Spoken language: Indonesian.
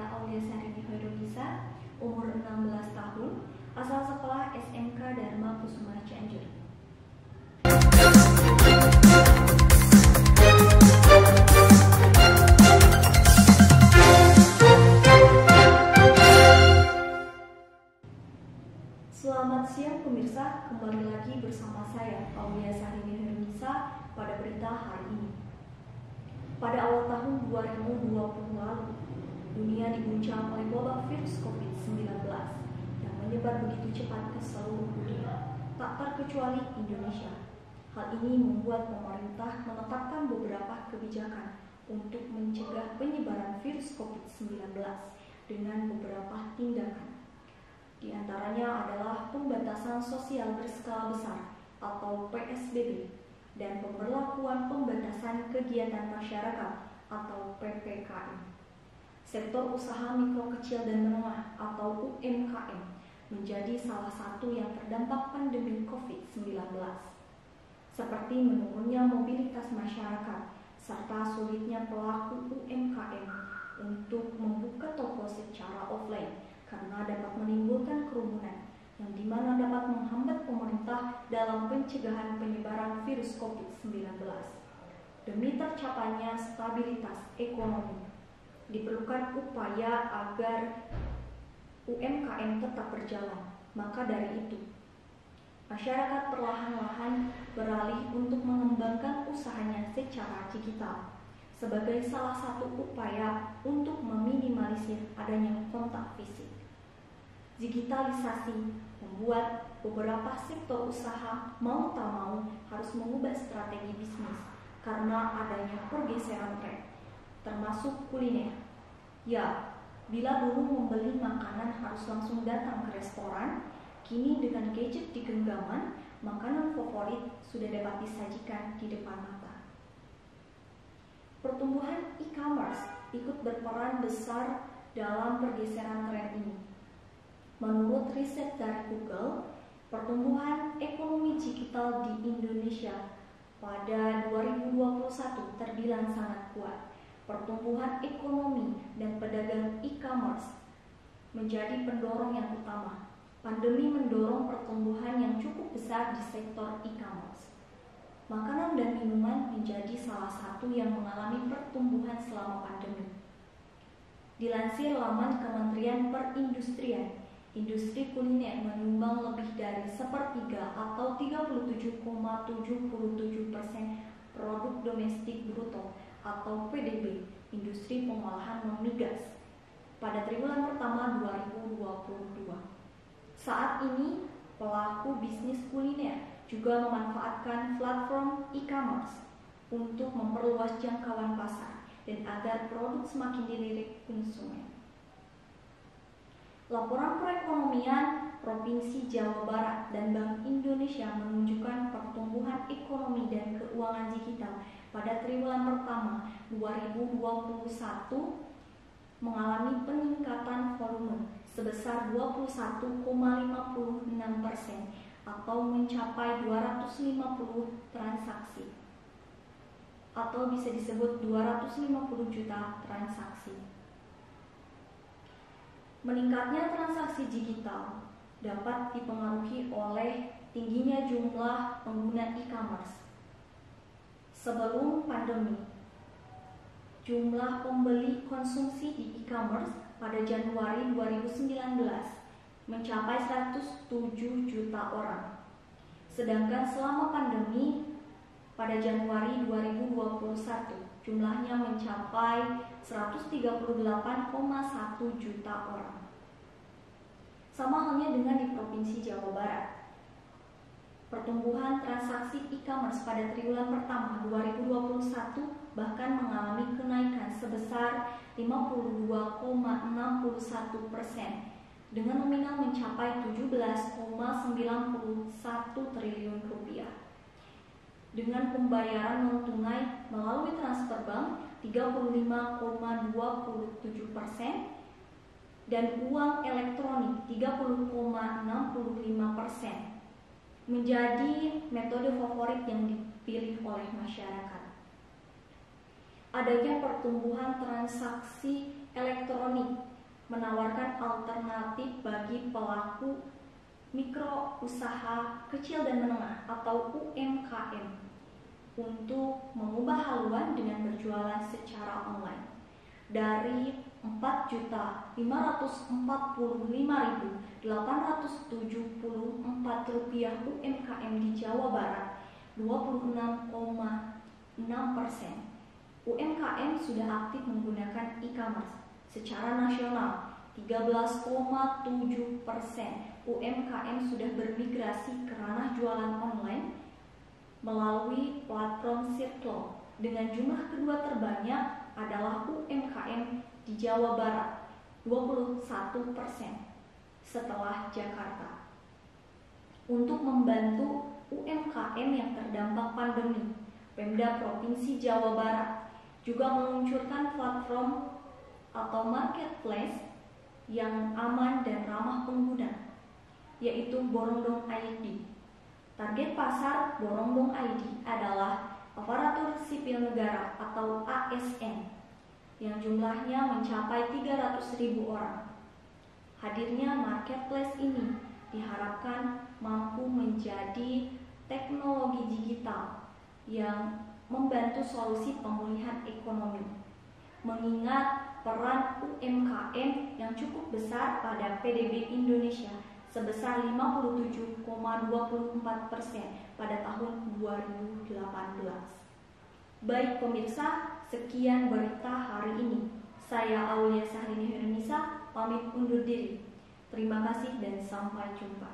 Saya Aulia Sarini Hoirunisa, umur 16 tahun, asal sekolah SMK Dharma Kusuma Cianjur. Selamat siang pemirsa, kembali lagi bersama saya Aulia Sarini Hoirunisa pada berita hari ini. Pada awal tahun 2020 lalu, dunia diguncang oleh wabah virus COVID-19 yang menyebar begitu cepat ke seluruh dunia, tak terkecuali Indonesia. Hal ini membuat pemerintah menetapkan beberapa kebijakan untuk mencegah penyebaran virus COVID-19 dengan beberapa tindakan. Di antaranya adalah pembatasan sosial berskala besar atau PSBB dan pemberlakuan pembatasan kegiatan masyarakat atau PPKM. Sektor usaha mikro kecil dan menengah atau UMKM menjadi salah satu yang terdampak pandemi COVID-19, seperti menurunnya mobilitas masyarakat serta sulitnya pelaku UMKM untuk membuka toko secara offline karena dapat menimbulkan kerumunan yang dimana dapat menghambat pemerintah dalam pencegahan penyebaran virus COVID-19. Demi tercapainya stabilitas ekonomi, diperlukan upaya agar UMKM tetap berjalan. Maka dari itu, masyarakat perlahan-lahan beralih untuk mengembangkan usahanya secara digital sebagai salah satu upaya untuk meminimalisir adanya kontak fisik. Digitalisasi membuat beberapa sektor usaha mau tak mau harus mengubah strategi bisnis karena adanya pergeseran tren, termasuk kuliner. Ya, bila dulu membeli makanan harus langsung datang ke restoran, kini dengan gadget di genggaman, makanan favorit sudah dapat disajikan di depan mata. Pertumbuhan e-commerce ikut berperan besar dalam pergeseran tren ini. Menurut riset dari Google, pertumbuhan ekonomi digital di Indonesia pada 2021 terbilang sangat kuat. Pertumbuhan ekonomi dan pedagang e-commerce menjadi pendorong yang utama. Pandemi mendorong pertumbuhan yang cukup besar di sektor e-commerce. Makanan dan minuman menjadi salah satu yang mengalami pertumbuhan selama pandemi. Dilansir laman Kementerian Perindustrian, industri kuliner menyumbang lebih dari 1/3 atau 37,77% produk domestik bruto atau PDB industri pengolahan non-migas pada triwulan pertama 2022. Saat ini, pelaku bisnis kuliner juga memanfaatkan platform e-commerce untuk memperluas jangkauan pasar dan agar produk semakin dilirik konsumen. Laporan perekonomian Provinsi Jawa Barat dan Bank Indonesia menunjukkan pertumbuhan ekonomi dan keuangan digital pada triwulan pertama 2021 mengalami peningkatan volume sebesar 21,56% atau mencapai 250 transaksi atau bisa disebut 250 juta transaksi. Meningkatnya transaksi digital dapat dipengaruhi oleh tingginya jumlah pengguna e-commerce. Sebelum pandemi, jumlah pembeli konsumsi di e-commerce pada Januari 2019 mencapai 107 juta orang. Sedangkan selama pandemi pada Januari 2021 jumlahnya mencapai 138,1 juta orang. Sama halnya dengan di Provinsi Jawa Barat. Pertumbuhan transaksi e-commerce pada triwulan pertama 2021 bahkan mengalami kenaikan sebesar 52,61% dengan nominal mencapai 17,91 triliun rupiah. Dengan pembayaran non tunai melalui transfer bank 35,27% dan uang elektronik 30,65% menjadi metode favorit yang dipilih oleh masyarakat. adanya pertumbuhan transaksi elektronik menawarkan alternatif bagi pelaku mikro usaha kecil dan menengah atau UMKM untuk mengubah haluan dengan berjualan secara online. Dari 4.545.874 rupiah UMKM di Jawa Barat, 26,6% UMKM sudah aktif menggunakan e-commerce. Secara nasional, 13,7% UMKM sudah bermigrasi ke ranah jualan online melalui platform Circle. Dengan jumlah kedua terbanyak adalah UMKM di Jawa Barat, 21% setelah Jakarta. Untuk membantu UMKM yang terdampak pandemi, Pemda Provinsi Jawa Barat juga meluncurkan platform atau marketplace yang aman dan ramah pengguna, yaitu Borongdong ID. Target pasar Borongdong ID adalah aparatur sipil negara atau ASN yang jumlahnya mencapai 300.000 orang. Hadirnya marketplace ini diharapkan mampu menjadi teknologi digital yang membantu solusi pemulihan ekonomi, mengingat peran UMKM yang cukup besar pada PDB Indonesia sebesar 57,24% pada tahun 2018. Baik pemirsa, sekian berita hari ini. Saya Aulia Sahrini Herunisa, pamit undur diri. Terima kasih dan sampai jumpa.